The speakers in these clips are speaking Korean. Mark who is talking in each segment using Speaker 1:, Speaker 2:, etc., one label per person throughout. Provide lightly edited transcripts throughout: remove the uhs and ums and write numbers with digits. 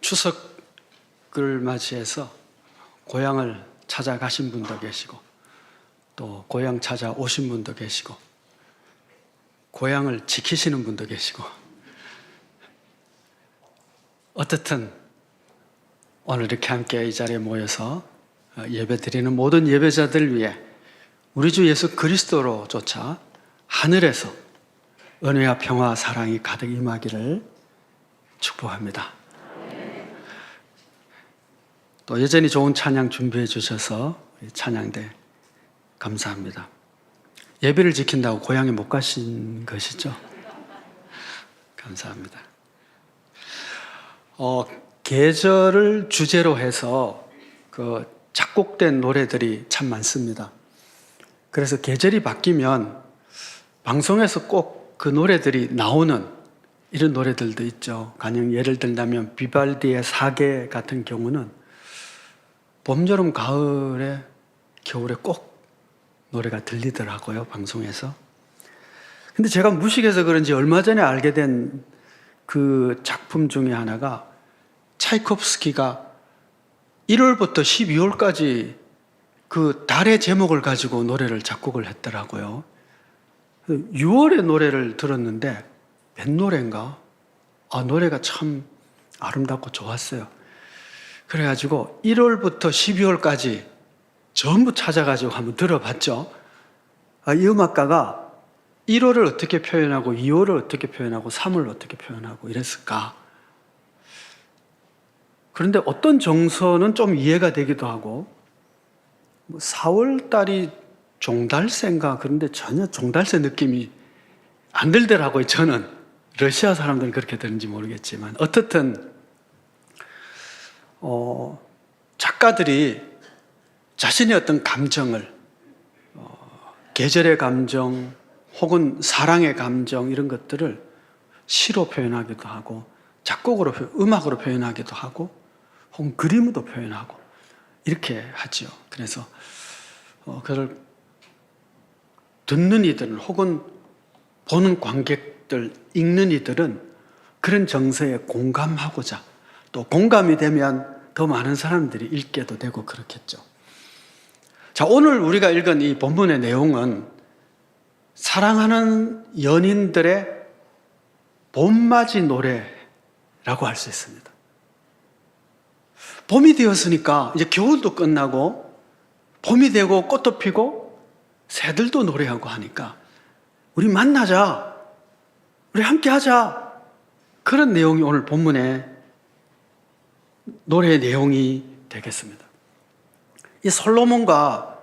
Speaker 1: 추석을 맞이해서 고향을 찾아가신 분도 계시고 또 고향 찾아오신 분도 계시고 고향을 지키시는 분도 계시고 어떻든 오늘 이렇게 함께 이 자리에 모여서 예배드리는 모든 예배자들 위해 우리 주 예수 그리스도로조차 하늘에서 은혜와 평화 사랑이 가득 임하기를 축복합니다. 또 여전히 좋은 찬양 준비해 주셔서 찬양대 감사합니다. 예배를 지킨다고 고향에 못 가신 것이죠? 감사합니다. 계절을 주제로 해서 작곡된 노래들이 참 많습니다. 그래서 계절이 바뀌면 방송에서 꼭 그 노래들이 나오는 이런 노래들도 있죠. 가령 예를 들자면 비발디의 사계 같은 경우는 봄, 여름, 가을에, 겨울에 꼭 노래가 들리더라고요, 방송에서. 근데 제가 무식해서 그런지 얼마 전에 알게 된 그 작품 중에 하나가 차이콥스키가 1월부터 12월까지 그 달의 제목을 가지고 노래를 작곡을 했더라고요. 6월의 노래를 들었는데 뱃노래인가? 노래가 참 아름답고 좋았어요. 그래가지고 1월부터 12월까지 전부 찾아가지고 한번 들어봤죠. 이 음악가가 1월을 어떻게 표현하고 2월을 어떻게 표현하고 3월을 어떻게 표현하고 이랬을까? 그런데 어떤 정서는 좀 이해가 되기도 하고 4월 달이 종달새인가 그런데 전혀 종달새 느낌이 안 들더라고요. 저는 러시아 사람들은 그렇게 되는지 모르겠지만 어떻든 작가들이 자신의 어떤 감정을 계절의 감정 혹은 사랑의 감정 이런 것들을 시로 표현하기도 하고 작곡으로 음악으로 표현하기도 하고 혹은 그림으로 표현하고 이렇게 하죠. 그래서 그걸 듣는 이들은 혹은 보는 관객들, 읽는 이들은 그런 정서에 공감하고자 또 공감이 되면 더 많은 사람들이 읽게도 되고 그렇겠죠. 자, 오늘 우리가 읽은 이 본문의 내용은 사랑하는 연인들의 봄맞이 노래라고 할 수 있습니다. 봄이 되었으니까 이제 겨울도 끝나고 봄이 되고 꽃도 피고 새들도 노래하고 하니까 우리 만나자, 우리 함께 하자 그런 내용이 오늘 본문의 노래의 내용이 되겠습니다. 이 솔로몬과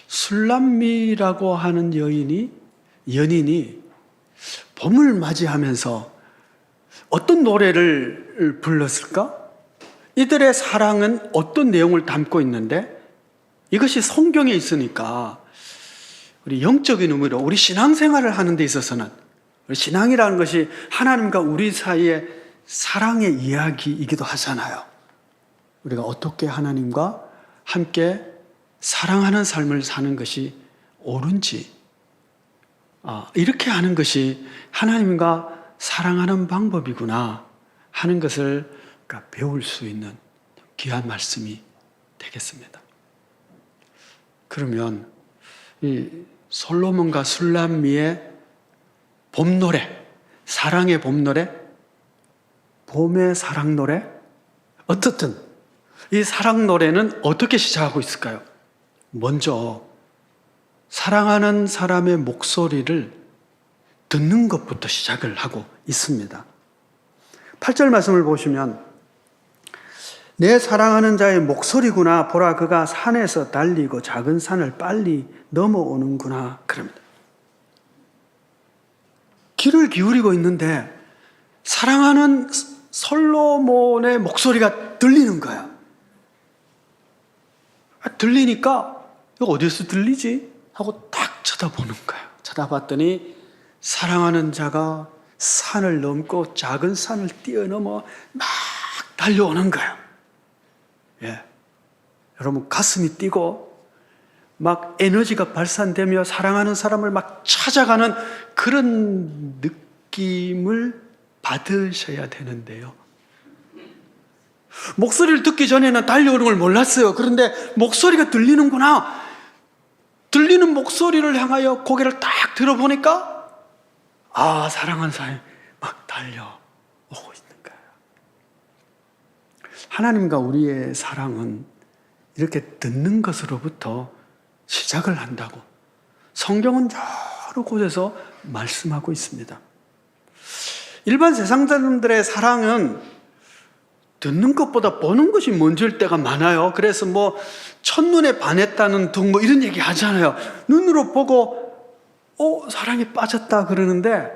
Speaker 1: 술람미라고 하는 연인이 봄을 맞이하면서 어떤 노래를 불렀을까? 이들의 사랑은 어떤 내용을 담고 있는데 이것이 성경에 있으니까 우리 영적인 의미로 우리 신앙생활을 하는 데 있어서는 신앙이라는 것이 하나님과 우리 사이의 사랑의 이야기이기도 하잖아요. 우리가 어떻게 하나님과 함께 사랑하는 삶을 사는 것이 옳은지 이렇게 하는 것이 하나님과 사랑하는 방법이구나 하는 것을 배울 수 있는 귀한 말씀이 되겠습니다. 그러면 이 솔로몬과 술람미의 봄노래, 사랑의 봄노래, 봄의 사랑노래, 어떻든 이 사랑노래는 어떻게 시작하고 있을까요? 먼저 사랑하는 사람의 목소리를 듣는 것부터 시작을 하고 있습니다. 8절 말씀을 보시면 내 사랑하는 자의 목소리구나. 보라, 그가 산에서 달리고 작은 산을 빨리 넘어오는구나. 그럽니다. 귀를 기울이고 있는데 사랑하는 솔로몬의 목소리가 들리는 거야. 들리니까 이거 어디서 들리지? 하고 딱 쳐다보는 거예요. 쳐다봤더니 사랑하는 자가 산을 넘고 작은 산을 뛰어넘어 막 달려오는 거예요. 여러분 가슴이 뛰고 막 에너지가 발산되며 사랑하는 사람을 막 찾아가는 그런 느낌을 받으셔야 되는데요. 목소리를 듣기 전에는 달려오는 걸 몰랐어요. 그런데 목소리가 들리는구나. 들리는 목소리를 향하여 고개를 딱 들어보니까 사랑하는 사람이 막 달려오고 있는 거예요. 하나님과 우리의 사랑은 이렇게 듣는 것으로부터 시작을 한다고 성경은 여러 곳에서 말씀하고 있습니다. 일반 세상 사람들의 사랑은 듣는 것보다 보는 것이 먼저일 때가 많아요. 그래서 첫눈에 반했다는 둥 이런 얘기 하잖아요. 눈으로 보고 사랑에 빠졌다 그러는데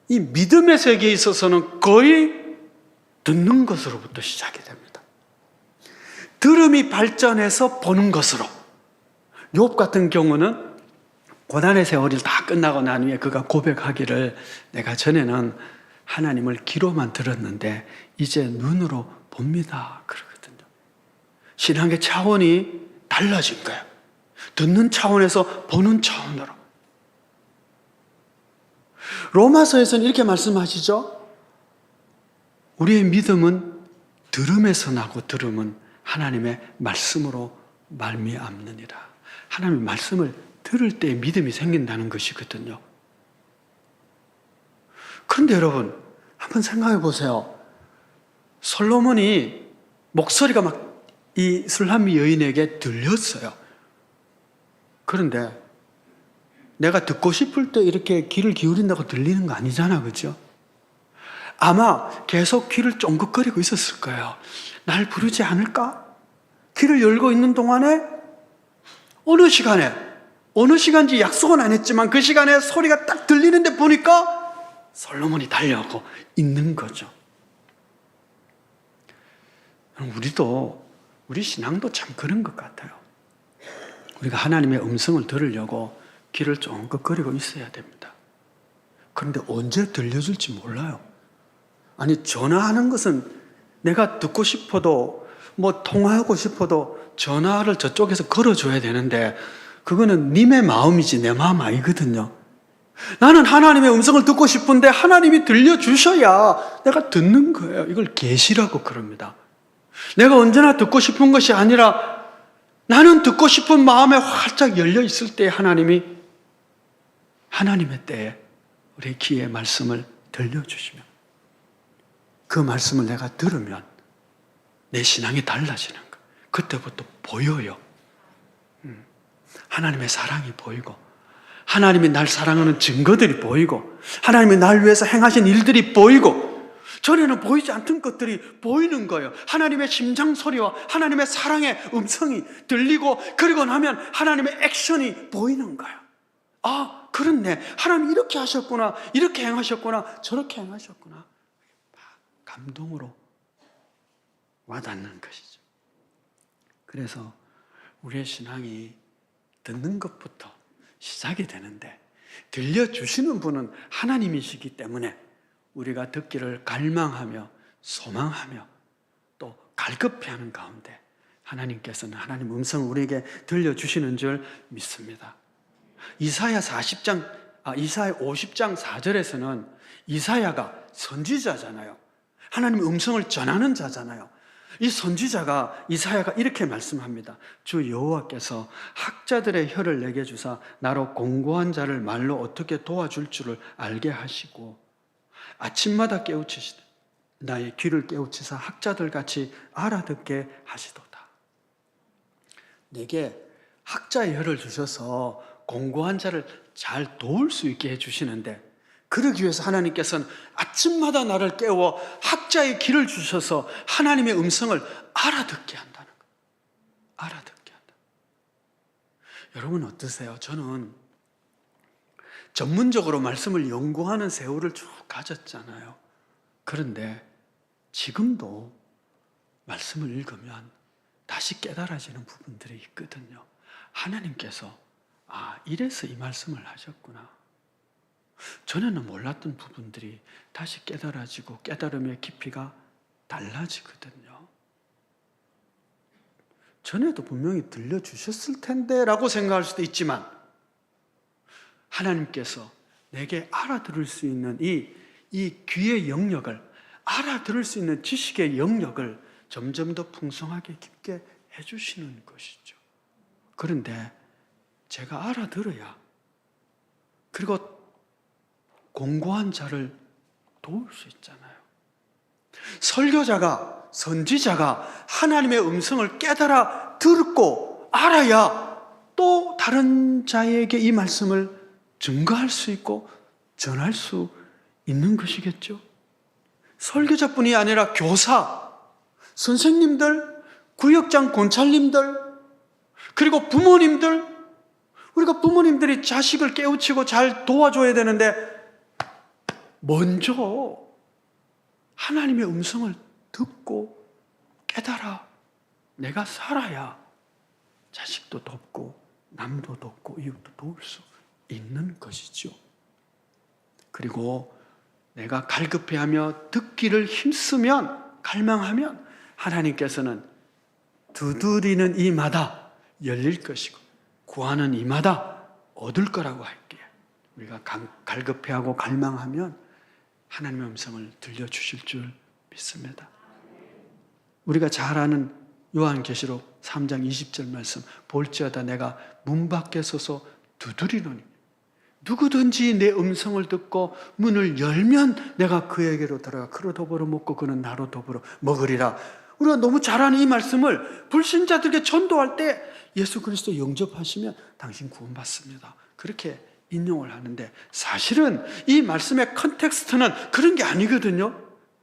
Speaker 1: 이 믿음의 세계에 있어서는 거의 듣는 것으로부터 시작이 됩니다. 들음이 발전해서 보는 것으로. 욥 같은 경우는 고난의 세월이 다 끝나고 난 후에 그가 고백하기를 내가 전에는 하나님을 귀로만 들었는데 이제 눈으로 봅니다 그러거든요. 신앙의 차원이 달라진 거예요. 듣는 차원에서 보는 차원으로. 로마서에서는 이렇게 말씀하시죠. 우리의 믿음은 들음에서 나고 들음은 하나님의 말씀으로 말미암느니라. 하나님의 말씀을 들을 때 믿음이 생긴다는 것이거든요. 그런데 여러분 한번 생각해 보세요. 솔로몬이 목소리가 막 이 술람미 여인에게 들렸어요. 그런데 내가 듣고 싶을 때 이렇게 귀를 기울인다고 들리는 거 아니잖아, 그죠? 아마 계속 귀를 쫑긋거리고 있었을 거예요. 날 부르지 않을까? 귀를 열고 있는 동안에 어느 시간인지 약속은 안 했지만 그 시간에 소리가 딱 들리는데 보니까 솔로몬이 달려오고 있는 거죠. 우리 신앙도 참 그런 것 같아요. 우리가 하나님의 음성을 들으려고 귀를 쫑긋거리고 있어야 됩니다. 그런데 언제 들려줄지 몰라요. 아니, 전화하는 것은 내가 듣고 싶어도 통화하고 싶어도 전화를 저쪽에서 걸어줘야 되는데 그거는 님의 마음이지 내 마음 아니거든요. 나는 하나님의 음성을 듣고 싶은데 하나님이 들려주셔야 내가 듣는 거예요. 이걸 계시라고 그럽니다. 내가 언제나 듣고 싶은 것이 아니라 나는 듣고 싶은 마음에 활짝 열려 있을 때 하나님의 때에 우리 귀에 말씀을 들려주시면 그 말씀을 내가 들으면 내 신앙이 달라지는 거. 그때부터 보여요. 하나님의 사랑이 보이고 하나님이 날 사랑하는 증거들이 보이고 하나님이 날 위해서 행하신 일들이 보이고 전에는 보이지 않던 것들이 보이는 거예요. 하나님의 심장 소리와 하나님의 사랑의 음성이 들리고 그리고 나면 하나님의 액션이 보이는 거예요. 그렇네. 하나님 이렇게 하셨구나. 이렇게 행하셨구나. 저렇게 행하셨구나. 감동으로 와닿는 것이죠. 그래서 우리의 신앙이 듣는 것부터 시작이 되는데 들려주시는 분은 하나님이시기 때문에 우리가 듣기를 갈망하며 소망하며 또 갈급해하는 가운데 하나님께서는 하나님 음성을 우리에게 들려주시는 줄 믿습니다. 이사야 50장 4절에서는 이사야가 선지자잖아요. 하나님의 음성을 전하는 자잖아요. 이 선지자가 이사야가 이렇게 말씀합니다. 주 여호와께서 학자들의 혀를 내게 주사 나로 공고한 자를 말로 어떻게 도와줄 줄을 알게 하시고 아침마다 깨우치시되 나의 귀를 깨우치사 학자들 같이 알아듣게 하시도다. 내게 학자의 혀를 주셔서 공고한 자를 잘 도울 수 있게 해주시는데 그러기 위해서 하나님께서는 아침마다 나를 깨워 학자의 귀를 주셔서 하나님의 음성을 알아듣게 한다는 거예요. 알아듣게 한다. 여러분 어떠세요? 저는 전문적으로 말씀을 연구하는 세월을 쭉 가졌잖아요. 그런데 지금도 말씀을 읽으면 다시 깨달아지는 부분들이 있거든요. 하나님께서 이래서 이 말씀을 하셨구나. 전에는 몰랐던 부분들이 다시 깨달아지고 깨달음의 깊이가 달라지거든요. 전에도 분명히 들려주셨을 텐데 라고 생각할 수도 있지만 하나님께서 내게 알아들을 수 있는 이 귀의 영역을, 알아들을 수 있는 지식의 영역을 점점 더 풍성하게 깊게 해주시는 것이죠. 그런데 제가 알아들어야, 그리고 공고한 자를 도울 수 있잖아요. 설교자가, 선지자가 하나님의 음성을 깨달아 듣고 알아야 또 다른 자에게 이 말씀을 증거할 수 있고 전할 수 있는 것이겠죠. 설교자뿐이 아니라 교사, 선생님들, 구역장 권찰님들, 그리고 부모님들, 우리가 부모님들이 자식을 깨우치고 잘 도와줘야 되는데 먼저 하나님의 음성을 듣고 깨달아 내가 살아야 자식도 돕고 남도 돕고 이웃도 도울 수 있는 것이죠. 그리고 내가 갈급해하며 듣기를 힘쓰면, 갈망하면 하나님께서는 두드리는 이마다 열릴 것이고 구하는 이마다 얻을 거라고 할게요. 우리가 갈급해하고 갈망하면 하나님의 음성을 들려주실 줄 믿습니다. 우리가 잘 아는 요한계시록 3장 20절 말씀, 볼지어다 내가 문 밖에 서서 두드리노니 누구든지 내 음성을 듣고 문을 열면 내가 그에게로 들어가 그로 더불어 먹고 그는 나로 더불어 먹으리라. 우리가 너무 잘 아는 이 말씀을 불신자들에게 전도할 때 예수 그리스도 영접하시면 당신 구원받습니다, 그렇게 인용을 하는데, 사실은 이 말씀의 컨텍스트는 그런 게 아니거든요.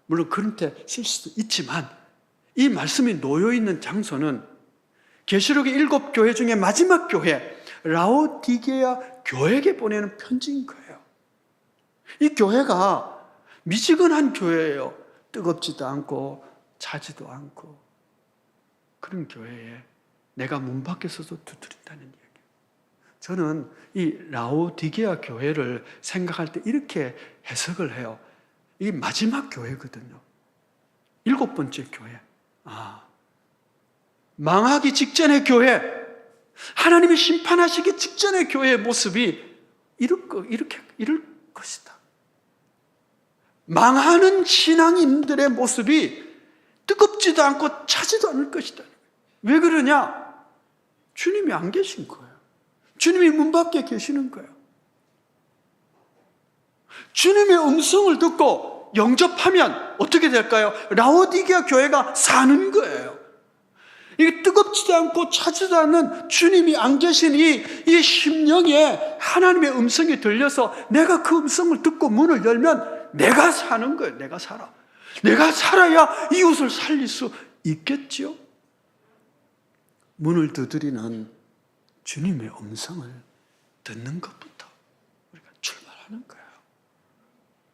Speaker 1: 물론 그런 때 쓸 수도 있지만 이 말씀이 놓여 있는 장소는 계시록의 7교회 중에 마지막 교회 라오디게아 교회에게 보내는 편지인 거예요. 이 교회가 미지근한 교회예요. 뜨겁지도 않고 차지도 않고 그런 교회에 내가 문 밖에 서서 두드린다는 이야기예요. 저는 이 라오디게아 교회를 생각할 때 이렇게 해석을 해요. 이게 마지막 교회거든요. 7번째 교회. 망하기 직전의 교회, 하나님이 심판하시기 직전의 교회의 모습이 이럴 것이다. 망하는 신앙인들의 모습이 뜨겁지도 않고 차지도 않을 것이다. 왜 그러냐? 주님이 안 계신 거예요. 주님이 문 밖에 계시는 거예요. 주님의 음성을 듣고 영접하면 어떻게 될까요? 라오디게아 교회가 사는 거예요. 이게 뜨겁지도 않고 차지도 않는 주님이 안 계신 이 심령에 하나님의 음성이 들려서 내가 그 음성을 듣고 문을 열면 내가 사는 거예요. 내가 살아. 내가 살아야 이웃을 살릴 수 있겠지요. 문을 두드리는 주님의 음성을 듣는 것부터 우리가 출발하는 거예요.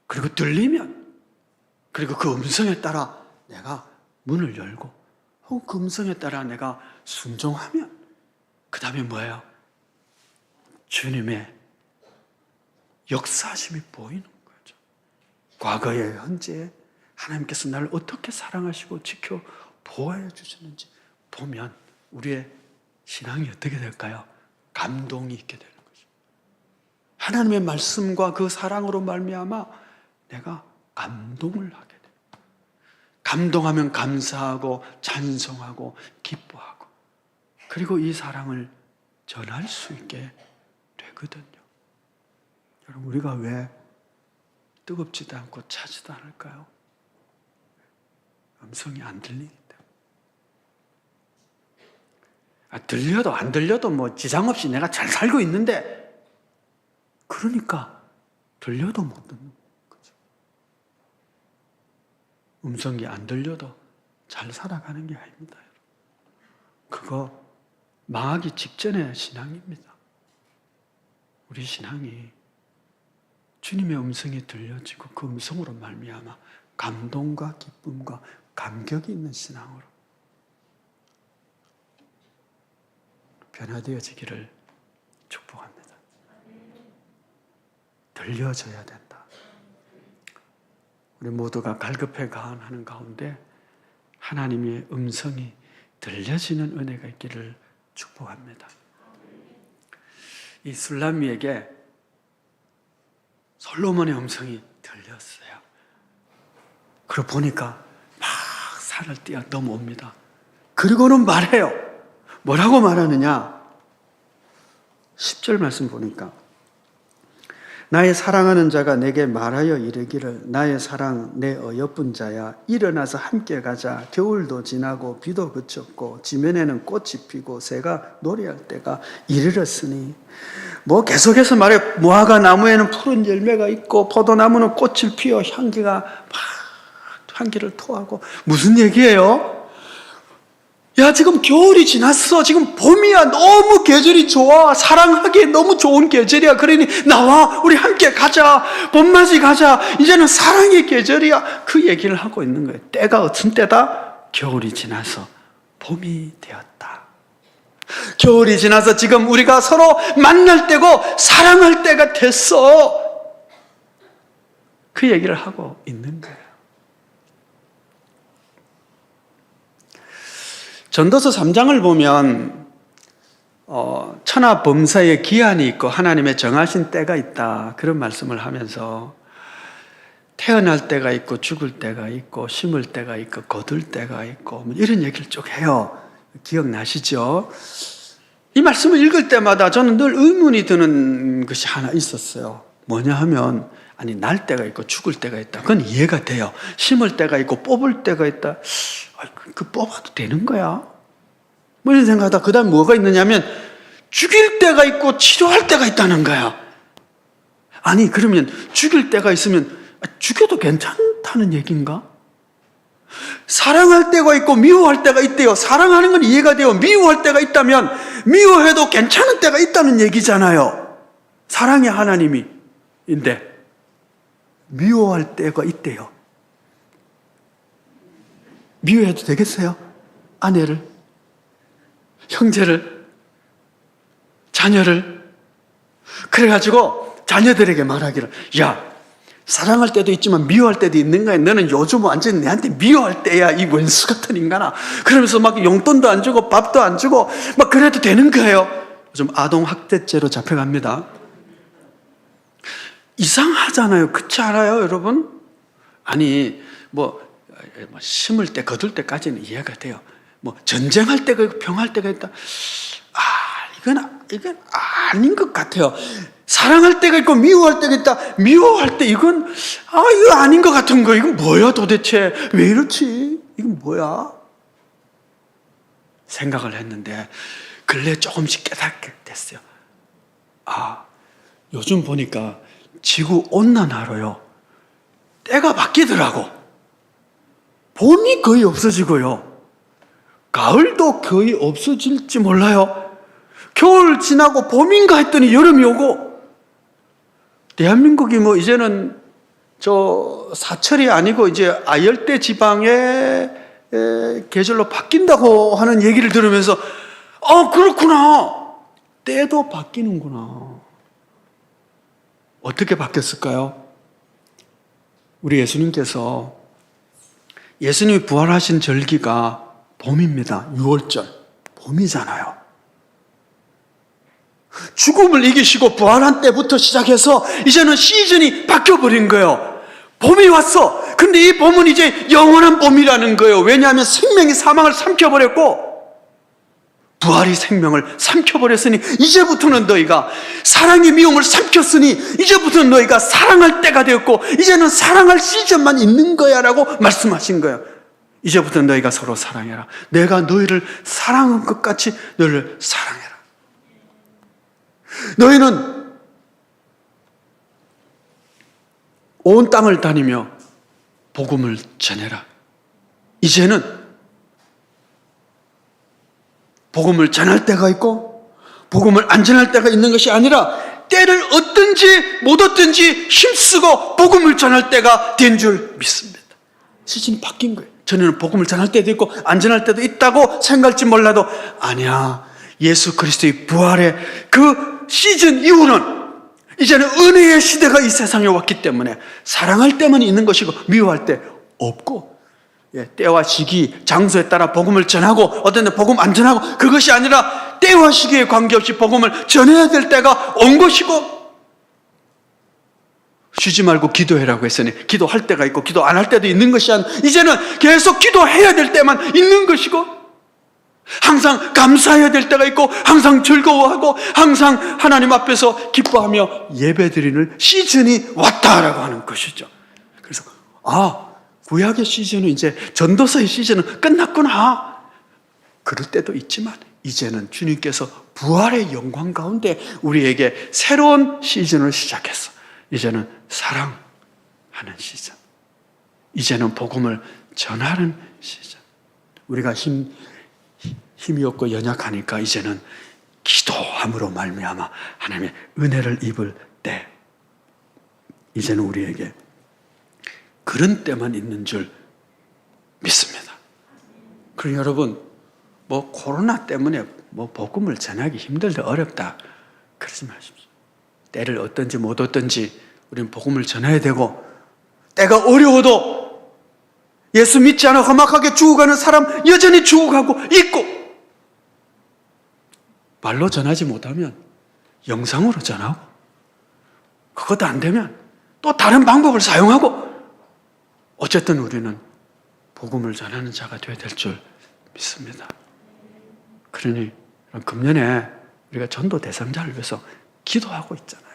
Speaker 1: 그리고 들리면, 그리고 그 음성에 따라 내가 문을 열고 혹은 그 음성에 따라 내가 순종하면 그 다음에 뭐예요? 주님의 역사하심이 보이는 거죠. 과거에, 현재에 하나님께서 나를 어떻게 사랑하시고 지켜 보호해 주셨는지 보면 우리의 신앙이 어떻게 될까요? 감동이 있게 되는 거죠. 하나님의 말씀과 그 사랑으로 말미암아 내가 감동을 하게 돼요. 감동하면 감사하고 찬송하고 기뻐하고, 그리고 이 사랑을 전할 수 있게 되거든요. 여러분, 우리가 왜 뜨겁지도 않고 차지도 않을까요? 음성이 안 들리기 때문에. 들려도 안 들려도 뭐 지장 없이 내가 잘 살고 있는데, 그러니까 들려도 못 듣는 거죠. 음성이 안 들려도 잘 살아가는 게 아닙니다. 그거 망하기 직전의 신앙입니다. 우리 신앙이 주님의 음성이 들려지고 그 음성으로 말미암아 감동과 기쁨과 감격이 있는 신앙으로 변화되어지기를 축복합니다. 들려져야 된다. 우리 모두가 갈급해 가하는 가운데 하나님의 음성이 들려지는 은혜가 있기를 축복합니다. 이 술람미에게 솔로몬의 음성이 들렸어요. 그러고 보니까 막 산을 뛰어 넘어옵니다. 그리고는 말해요. 뭐라고 말하느냐? 10절 말씀 보니까 나의 사랑하는 자가 내게 말하여 이르기를 나의 사랑 내 어여쁜 자야 일어나서 함께 가자. 겨울도 지나고 비도 그쳤고 지면에는 꽃이 피고 새가 노래할 때가 이르렀으니. 뭐 계속해서 말해. 무화과 나무에는 푸른 열매가 있고 포도나무는 꽃을 피워 향기가 막 향기를 토하고. 무슨 얘기예요? 야, 지금 겨울이 지났어. 지금 봄이야. 너무 계절이 좋아. 사랑하기에 너무 좋은 계절이야. 그러니 나와. 우리 함께 가자. 봄맞이 가자. 이제는 사랑의 계절이야. 그 얘기를 하고 있는 거예요. 때가 어떤 때다? 겨울이 지나서 봄이 되었다. 겨울이 지나서 지금 우리가 서로 만날 때고 사랑할 때가 됐어. 그 얘기를 하고 있는 거예요. 전도서 3장을 보면 천하범사의 기한이 있고 하나님의 정하신 때가 있다. 그런 말씀을 하면서 태어날 때가 있고 죽을 때가 있고 심을 때가 있고 거둘 때가 있고 이런 얘기를 쭉 해요. 기억나시죠? 이 말씀을 읽을 때마다 저는 늘 의문이 드는 것이 하나 있었어요. 뭐냐 하면 아니 날 때가 있고 죽을 때가 있다. 그건 이해가 돼요. 심을 때가 있고 뽑을 때가 있다. 그 뽑아도 되는 거야? 뭐 이런 생각하다 그 다음 뭐가 있느냐면 죽일 때가 있고 치료할 때가 있다는 거야. 아니 그러면 죽일 때가 있으면 죽여도 괜찮다는 얘기인가? 사랑할 때가 있고 미워할 때가 있대요. 사랑하는 건 이해가 돼요. 미워할 때가 있다면 미워해도 괜찮은 때가 있다는 얘기잖아요. 사랑의 하나님인데 미워할 때가 있대요. 미워해도 되겠어요? 아내를, 형제를, 자녀를. 그래가지고 자녀들에게 말하기를 야, 사랑할 때도 있지만 미워할 때도 있는 거야. 너는 요즘 완전 내한테 미워할 때야. 이 원수 같은 인간아. 그러면서 막 용돈도 안 주고 밥도 안 주고 막 그래도 되는 거예요. 요즘 아동학대죄로 잡혀갑니다. 이상하잖아요. 그렇지 않아요, 여러분? 아니 뭐 심을 때 거둘 때까지는 이해가 돼요. 뭐 전쟁할 때가 있고 평화할 때가 있다. 이건 아닌 것 같아요. 사랑할 때가 있고 미워할 때가 있다. 미워할 때 이거 아닌 것 같은 거. 이건 뭐야 도대체? 왜 이렇지? 이건 뭐야? 생각을 했는데 근래 조금씩 깨닫게 됐어요. 요즘 보니까 지구 온난화로요. 때가 바뀌더라고. 봄이 거의 없어지고요. 가을도 거의 없어질지 몰라요. 겨울 지나고 봄인가 했더니 여름이 오고. 대한민국이 뭐 이제는 저 사철이 아니고 이제 아열대 지방의 계절로 바뀐다고 하는 얘기를 들으면서 그렇구나. 때도 바뀌는구나. 어떻게 바뀌었을까요? 우리 예수님께서 예수님이 부활하신 절기가 봄입니다. 6월절. 봄이잖아요. 죽음을 이기시고 부활한 때부터 시작해서 이제는 시즌이 바뀌어버린 거예요. 봄이 왔어. 근데 이 봄은 이제 영원한 봄이라는 거예요. 왜냐하면 생명이 사망을 삼켜버렸고 부활이 생명을 삼켜버렸으니 이제부터는 너희가 사랑의 미움을 삼켰으니 이제부터는 너희가 사랑할 때가 되었고 이제는 사랑할 시즌만 있는 거야 라고 말씀하신 거예요. 이제부터는 너희가 서로 사랑해라. 내가 너희를 사랑한 것 같이 너희를 사랑해라. 너희는 온 땅을 다니며 복음을 전해라. 이제는 복음을 전할 때가 있고 복음을 안 전할 때가 있는 것이 아니라 때를 얻든지 못 얻든지 힘쓰고 복음을 전할 때가 된 줄 믿습니다. 시즌이 바뀐 거예요. 전에는 복음을 전할 때도 있고 안 전할 때도 있다고 생각할지 몰라도 아니야. 예수 그리스도의 부활의 그 시즌 이후는 이제는 은혜의 시대가 이 세상에 왔기 때문에 사랑할 때만 있는 것이고 미워할 때 없고 때와 시기, 장소에 따라 복음을 전하고 어떤 데 복음 안 전하고 그것이 아니라 때와 시기에 관계없이 복음을 전해야 될 때가 온 것이고 쉬지 말고 기도해라고 했으니 기도할 때가 있고 기도 안 할 때도 있는 것이 아니라 이제는 계속 기도해야 될 때만 있는 것이고 항상 감사해야 될 때가 있고 항상 즐거워하고 항상 하나님 앞에서 기뻐하며 예배드리는 시즌이 왔다라고 하는 것이죠. 그래서 구약의 시즌은 이제 전도서의 시즌은 끝났구나. 그럴 때도 있지만 이제는 주님께서 부활의 영광 가운데 우리에게 새로운 시즌을 시작했어. 이제는 사랑하는 시즌. 이제는 복음을 전하는 시즌. 우리가 힘이 없고 연약하니까 이제는 기도함으로 말미암아 하나님의 은혜를 입을 때 이제는 우리에게 그런 때만 있는 줄 믿습니다. 그럼 여러분 코로나 때문에 복음을 전하기 힘들다 어렵다 그러지 마십시오. 때를 어떤지 못 어떤지 우리는 복음을 전해야 되고 때가 어려워도 예수 믿지 않아 험악하게 죽어가는 사람 여전히 죽어가고 있고 말로 전하지 못하면 영상으로 전하고 그것도 안 되면 또 다른 방법을 사용하고 어쨌든 우리는 복음을 전하는 자가 되어야 될 줄 믿습니다. 그러니 금년에 우리가 전도 대상자를 위해서 기도하고 있잖아요.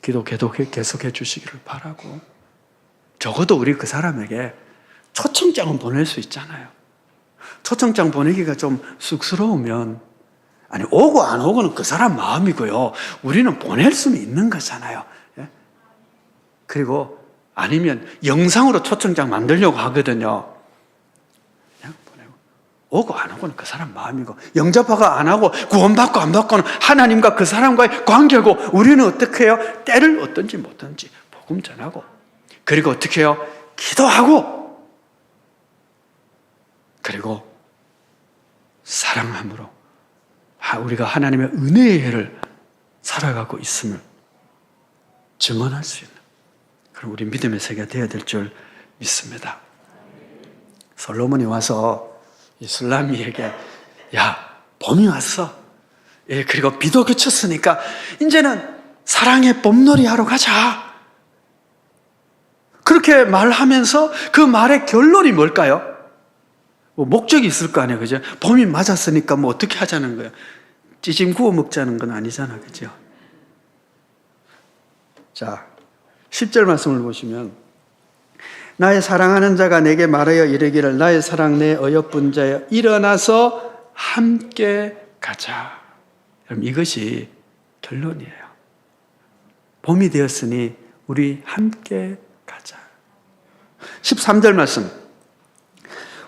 Speaker 1: 기도 계속해 주시기를 바라고 적어도 우리 그 사람에게 초청장은 보낼 수 있잖아요. 초청장 보내기가 좀 쑥스러우면 오고 안 오고는 그 사람 마음이고요. 우리는 보낼 수는 있는 거잖아요. 예? 그리고 아니면 영상으로 초청장 만들려고 하거든요. 그냥 보내고 오고 안 오고는 그 사람 마음이고 영접하고 안 하고 구원받고 안 받고는 하나님과 그 사람과의 관계고 우리는 어떻게 해요? 때를 어떤지 못든지 복음 전하고 그리고 어떻게 해요? 기도하고 그리고 사랑함으로 우리가 하나님의 은혜의 해를 살아가고 있음을 증언할 수 있는 그럼 우리 믿음의 세계가 되어야 될 줄 믿습니다. 솔로몬이 와서 이 술라미에게 봄이 왔어. 그리고 비도 그쳤으니까 이제는 사랑의 봄놀이 하러 가자. 그렇게 말하면서 그 말의 결론이 뭘까요? 목적이 있을 거 아니에요. 그죠? 봄이 맞았으니까 어떻게 하자는 거예요? 찌짐 구워 먹자는 건 아니잖아. 그죠? 자, 10절 말씀을 보시면 나의 사랑하는 자가 내게 말하여 이르기를 나의 사랑 내 어여쁜 자여 일어나서 함께 가자. 여러분 이것이 결론이에요. 봄이 되었으니 우리 함께 가자. 13절 말씀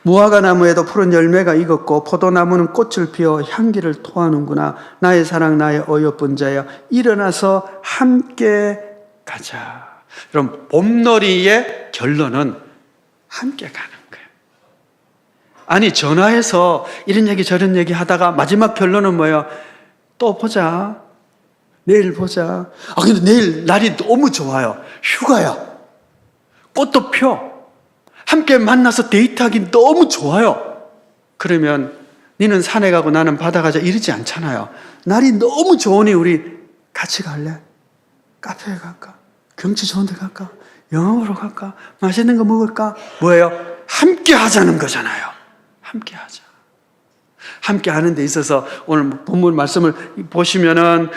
Speaker 1: 무화과 나무에도 푸른 열매가 익었고 포도나무는 꽃을 피워 향기를 토하는구나. 나의 사랑 나의 어여쁜 자여 일어나서 함께 가자. 여러분 봄놀이의 결론은 함께 가는 거예요. 아니 전화해서 이런 얘기 저런 얘기 하다가 마지막 결론은 뭐예요? 또 보자. 내일 보자. 근데 내일 날이 너무 좋아요. 휴가야. 꽃도 펴. 함께 만나서 데이트하기 너무 좋아요. 그러면 니는 산에 가고 나는 바다 가자 이러지 않잖아요. 날이 너무 좋으니 우리 같이 갈래? 카페에 갈까? 경치 좋은 데 갈까? 영화 보러 갈까? 맛있는 거 먹을까? 뭐예요? 함께 하자는 거잖아요. 함께 하자. 함께 하는 데 있어서 오늘 본문 말씀을 보시면은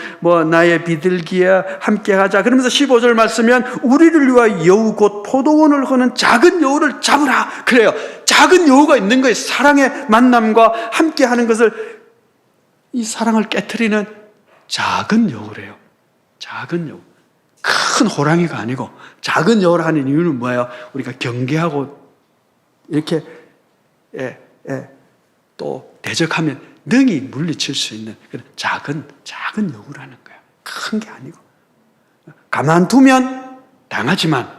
Speaker 1: 나의 비둘기야 함께 하자. 그러면서 15절 말씀이면 우리를 위하여 여우 곧 포도원을 거는 작은 여우를 잡으라. 그래요. 작은 여우가 있는 거예요. 사랑의 만남과 함께 하는 것을 이 사랑을 깨트리는 작은 여우래요. 작은 여우. 큰 호랑이가 아니고 작은 여우를 하는 이유는 뭐예요? 우리가 경계하고 이렇게 또 대적하면 능히 물리칠 수 있는 그런 작은 여우라는 거야. 큰 게 아니고. 가만두면 당하지만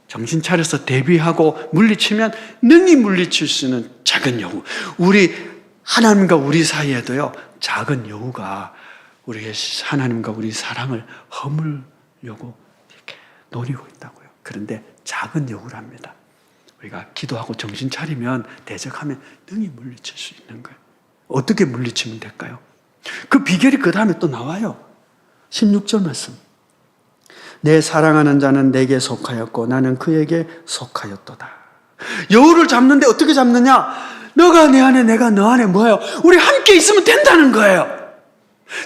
Speaker 1: 정신 차려서 대비하고 물리치면 능히 물리칠 수 있는 작은 여우. 우리 하나님과 우리 사이에도요. 작은 여우가 우리의 하나님과 우리 사랑을 허물려고 이렇게 노리고 있다고요. 그런데 작은 여우랍니다. 우리가 기도하고 정신 차리면 대적하면 능히 물리칠 수 있는 거예요. 어떻게 물리치면 될까요? 그 비결이 그 다음에 또 나와요. 16절 말씀. 내 사랑하는 자는 내게 속하였고 나는 그에게 속하였도다. 여우를 잡는데 어떻게 잡느냐? 너가 내 안에 내가 너 안에 뭐예요? 우리 함께 있으면 된다는 거예요.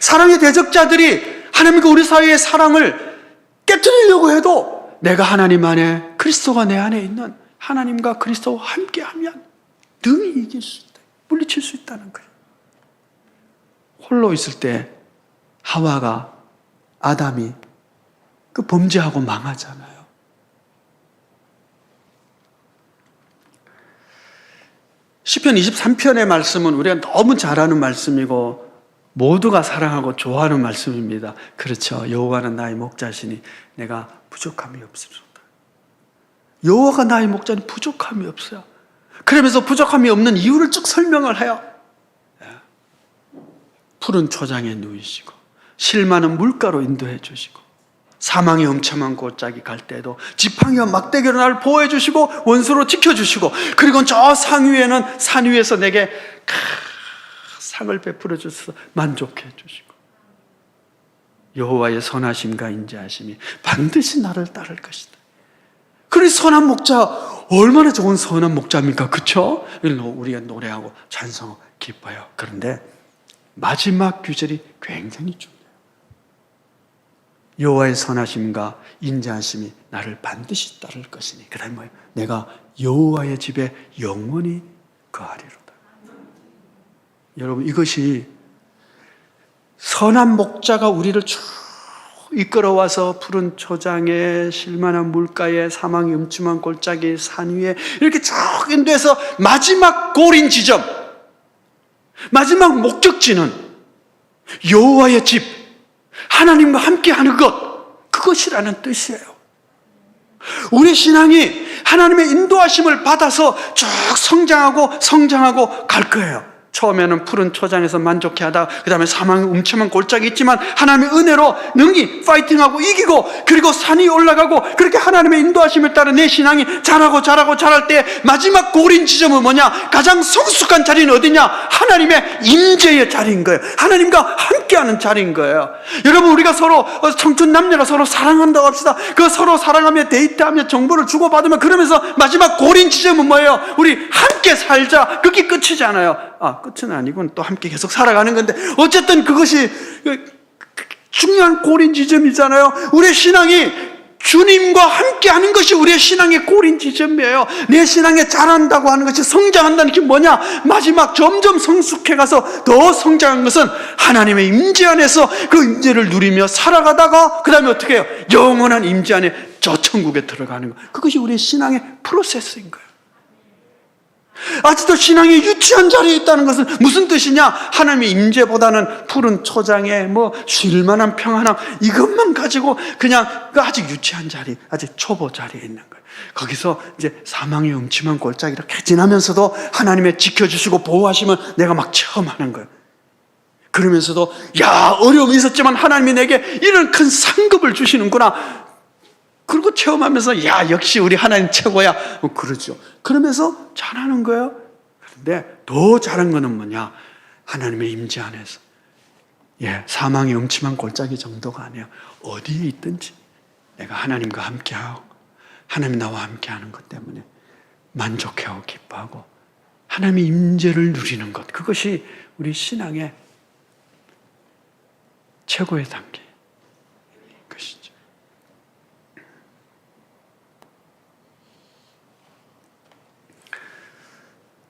Speaker 1: 사랑의 대적자들이 하나님과 우리 사이의 사랑을 깨뜨리려고 해도 내가 하나님 안에, 그리스도가 내 안에 있는 하나님과 그리스도와 함께하면 능히 이길 수 있다. 물리칠 수 있다는 거예요. 홀로 있을 때 하와가, 아담이 그 범죄하고 망하잖아요. 시편 23편의 말씀은 우리가 너무 잘 아는 말씀이고 모두가 사랑하고 좋아하는 말씀입니다. 그렇죠. 여호와는 나의 목자시니 내가 부족함이 없으리로다. 여호와가 나의 목자니 부족함이 없어요. 그러면서 부족함이 없는 이유를 쭉 설명을 해요. 푸른 초장에 누이시고 실 많은 물가로 인도해 주시고 사망의 엄청난 골짜기 갈 때도 지팡이와 막대기로 나를 보호해 주시고 원수로 지켜주시고 그리고 저 산 위에서 내게 상을 베풀어 주셔서 만족해 주시고 여호와의 선하심과 인자하심이 반드시 나를 따를 것이다. 그래 선한 목자, 얼마나 좋은 선한 목자입니까? 그렇죠? 우리가 노래하고 찬송하고 기뻐요. 그런데 마지막 규절이 굉장히 중요해요. 여호와의 선하심과 인자하심이 나를 반드시 따를 것이니 그 다음에 뭐예요? 내가 여호와의 집에 영원히 거하리로다. 여러분, 이것이 선한 목자가 우리를 쭉 이끌어와서 푸른 초장에 실만한 물가에 사망이 음침한 골짜기 산 위에 이렇게 쭉 인도해서 마지막 골인 지점, 마지막 목적지는 여호와의 집, 하나님과 함께하는 것, 그것이라는 뜻이에요. 우리 신앙이 하나님의 인도하심을 받아서 쭉 성장하고 갈 거예요. 처음에는 푸른 초장에서 만족해 하다가 그 다음에 사망의 음침한 골짜기 있지만 하나님의 은혜로 능히 파이팅하고 이기고 그리고 산이 올라가고 그렇게 하나님의 인도하심을 따라 내 신앙이 자랄 때 마지막 골인 지점은 뭐냐? 가장 성숙한 자리는 어디냐? 하나님의 임재의 자리인 거예요. 하나님과 함께하는 자리인 거예요. 여러분, 우리가 서로 청춘 남녀가 서로 사랑한다고 합시다. 그 서로 사랑하며 데이트하며 정보를 주고받으며 그러면서 마지막 골인 지점은 뭐예요? 우리 함께 살자. 그게 끝이잖아요. 끝은 아니고 또 함께 계속 살아가는 건데 어쨌든 그것이 중요한 골인 지점이잖아요. 우리의 신앙이 주님과 함께하는 것이 우리의 신앙의 골인 지점이에요. 내 신앙에 자란다고 하는 것이 성장한다는 게 뭐냐? 마지막 점점 성숙해가서 더 성장한 것은 하나님의 임재 안에서 그 임재를 누리며 살아가다가 그 다음에 어떻게 해요? 영원한 임재 안에 저 천국에 들어가는 것. 그것이 우리의 신앙의 프로세스인 거예요. 아직도 신앙이 유치한 자리에 있다는 것은 무슨 뜻이냐? 하나님의 임재보다는 푸른 초장에 쉴만한 평안함 이것만 가지고 그냥 아직 유치한 자리, 아직 초보 자리에 있는 거예요. 거기서 이제 사망의 음침한 골짜기 이렇게 지나면서도 하나님의 지켜주시고 보호하시면 내가 막 체험하는 거예요. 그러면서도 어려움이 있었지만 하나님이 내게 이런 큰 상급을 주시는구나. 그리고 체험하면서 역시 우리 하나님 최고야. 그러죠. 그러면서 잘하는 거예요. 그런데 더 잘한 거는 뭐냐? 하나님의 임재 안에서 사망의 음침한 골짜기 정도가 아니에요. 어디에 있든지 내가 하나님과 함께하고 하나님 나와 함께하는 것 때문에 만족해하고 기뻐하고 하나님의 임재를 누리는 것, 그것이 우리 신앙의 최고의 단계.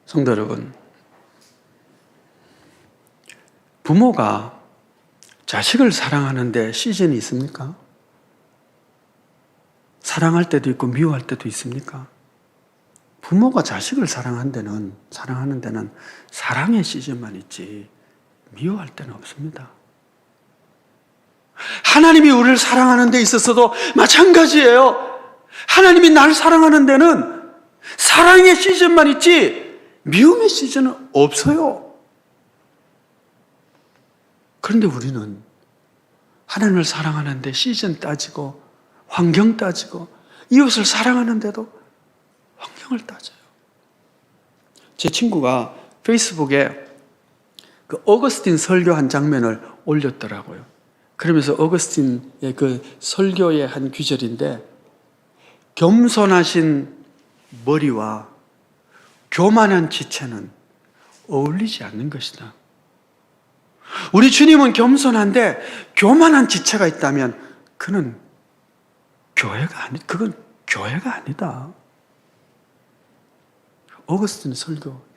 Speaker 1: 성도 여러분, 부모가 자식을 사랑하는데 시즌이 있습니까? 사랑할 때도 있고 미워할 때도 있습니까? 부모가 자식을 사랑하는 데는 사랑의 시즌만 있지 미워할 때는 없습니다. 하나님이 우리를 사랑하는 데 있어서도 마찬가지예요. 하나님이 나를 사랑하는 데는 사랑의 시즌만 있지 미움의 시즌은 없어요. 그런데 우리는 하나님을 사랑하는데 시즌 따지고 환경 따지고 이웃을 사랑하는데도 환경을 따져요. 제 친구가 페이스북에 그 어거스틴 설교한 장면을 올렸더라고요. 그러면서 어거스틴의 그 설교의 한 구절인데, 겸손하신 머리와 교만한 지체는 어울리지 않는 것이다. 우리 주님은 겸손한데 교만한 지체가 있다면 그건 교회가 아니다. 어거스틴 설교 이야기입니다.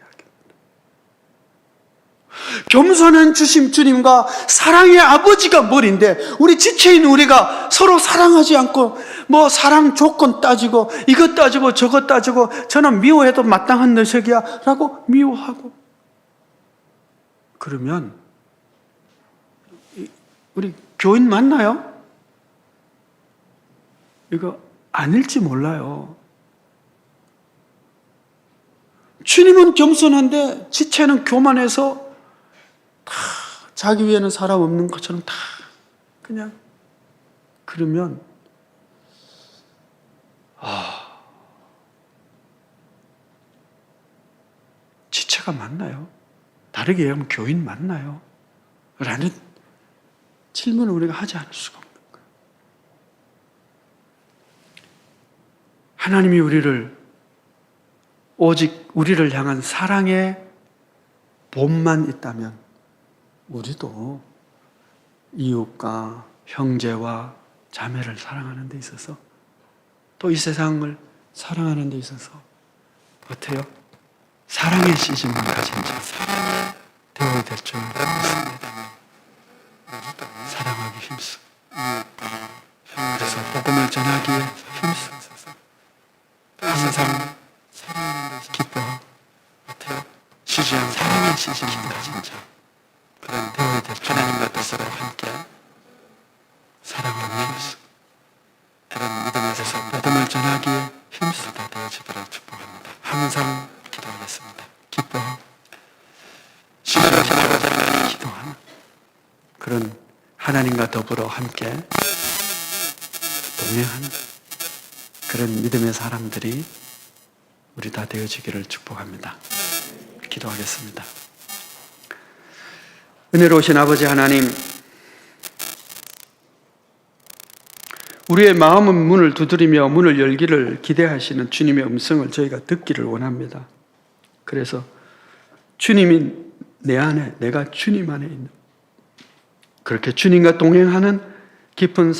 Speaker 1: 겸손한 주님과 사랑의 아버지가 머리인데, 우리 지체인 우리가 서로 사랑하지 않고 뭐 사랑 조건 따지고 이것 따지고 저것 따지고, 저는 미워해도 마땅한 녀석이야 라고 미워하고, 그러면 우리 교인 맞나요? 이거 아닐지 몰라요. 주님은 겸손한데 지체는 교만해서 다 자기 위에는 사람 없는 것처럼 다 그냥, 그러면 지체가 맞나요? 다르게 얘기하면 교인 맞나요? 라는 질문을 우리가 하지 않을 수가 없는 거예요. 하나님이 오직 우리를 향한 사랑의 본만 있다면 우리도 이웃과 형제와 자매를 사랑하는 데 있어서, 또 이 세상을 사랑하는 데 있어서 어때요? 사랑의 시즌을 가진 자 되어야 될 줄 믿습니다. 사랑하기 힘써. 그래서 복음을 전하기에 힘써. 항상 기뻐. 시즌, 사랑의 시즌을 가진 자 되어야 될 줄 하나님과 뜻으로 함께 사랑하기 힘써. 그런 믿음에서 복음을 전하기에 힘쓰다 되어지기를 축복합니다. 항상 기도하겠습니다. 기뻐. 신으로 지나가자 하나님 기도하는 그런 하나님과 더불어 함께 동행하는 그런 믿음의 사람들이 우리 다 되어지기를 축복합니다. 기도하겠습니다. 은혜로우신 아버지 하나님, 우리의 마음은 문을 두드리며 문을 열기를 기대하시는 주님의 음성을 저희가 듣기를 원합니다. 그래서 주님이 내 안에, 내가 주님 안에 있는, 그렇게 주님과 동행하는 깊은